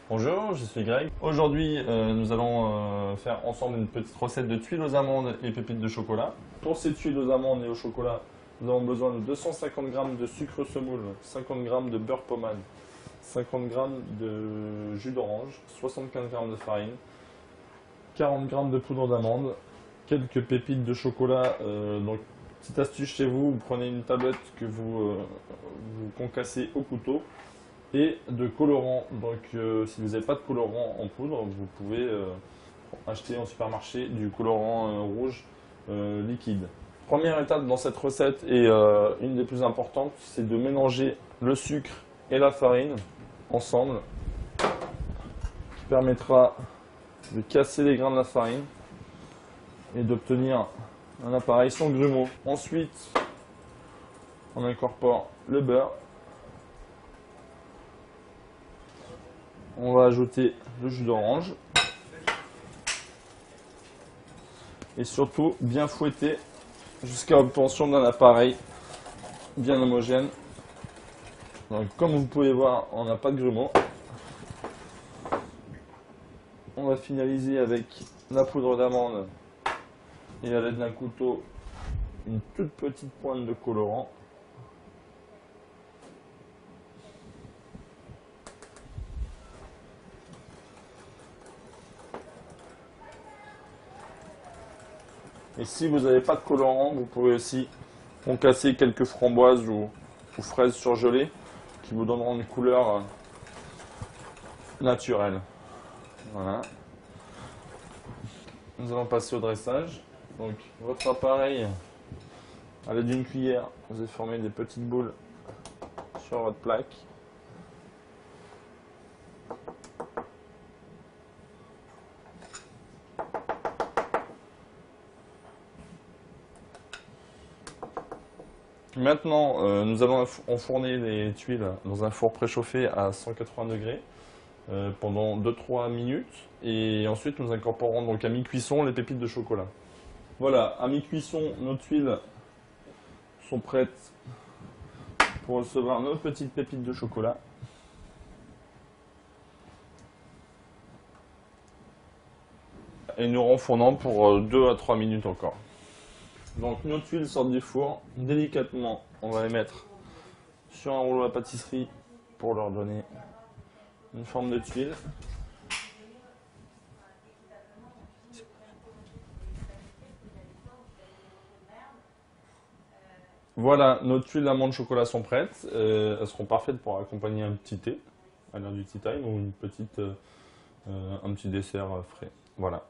Bonjour, je suis Greg. Aujourd'hui, nous allons faire ensemble une petite recette de tuiles aux amandes et pépites de chocolat. Pour ces tuiles aux amandes et au chocolat, nous avons besoin de 250 g de sucre semoule, 50 g de beurre pommade, 50 g de jus d'orange, 75 g de farine, 40 g de poudre d'amande, quelques pépites de chocolat. Donc, petite astuce chez vous, vous prenez une tablette que vous concassez au couteau. Et de colorant. Donc si vous n'avez pas de colorant en poudre, vous pouvez acheter en supermarché du colorant rouge liquide. Première étape dans cette recette et une des plus importantes, c'est de mélanger le sucre et la farine ensemble, qui permettra de casser les grains de la farine et d'obtenir un appareil sans grumeaux. Ensuite, on incorpore le beurre. On va ajouter le jus d'orange et surtout bien fouetter jusqu'à l'obtention d'un appareil bien homogène. Donc, comme vous pouvez voir, on n'a pas de grumeaux. On va finaliser avec la poudre d'amande et à l'aide d'un couteau une toute petite pointe de colorant. Et si vous n'avez pas de colorant, vous pouvez aussi concasser quelques framboises ou fraises surgelées qui vous donneront une couleur naturelle. Voilà. Nous allons passer au dressage. Donc votre appareil, à l'aide d'une cuillère, vous allez former des petites boules sur votre plaque. Maintenant, nous allons enfourner les tuiles dans un four préchauffé à 180 degrés pendant 2-3 minutes. Et ensuite, nous incorporons donc à mi-cuisson les pépites de chocolat. Voilà, à mi-cuisson, nos tuiles sont prêtes pour recevoir nos petites pépites de chocolat. Et nous renfournons pour 2 à 3 minutes encore. Donc nos tuiles sortent du four, délicatement on va les mettre sur un rouleau à pâtisserie pour leur donner une forme de tuile. Voilà, nos tuiles d'amandes chocolat sont prêtes. Elles seront parfaites pour accompagner un petit thé à l'heure du tea time ou un petit dessert frais. Voilà.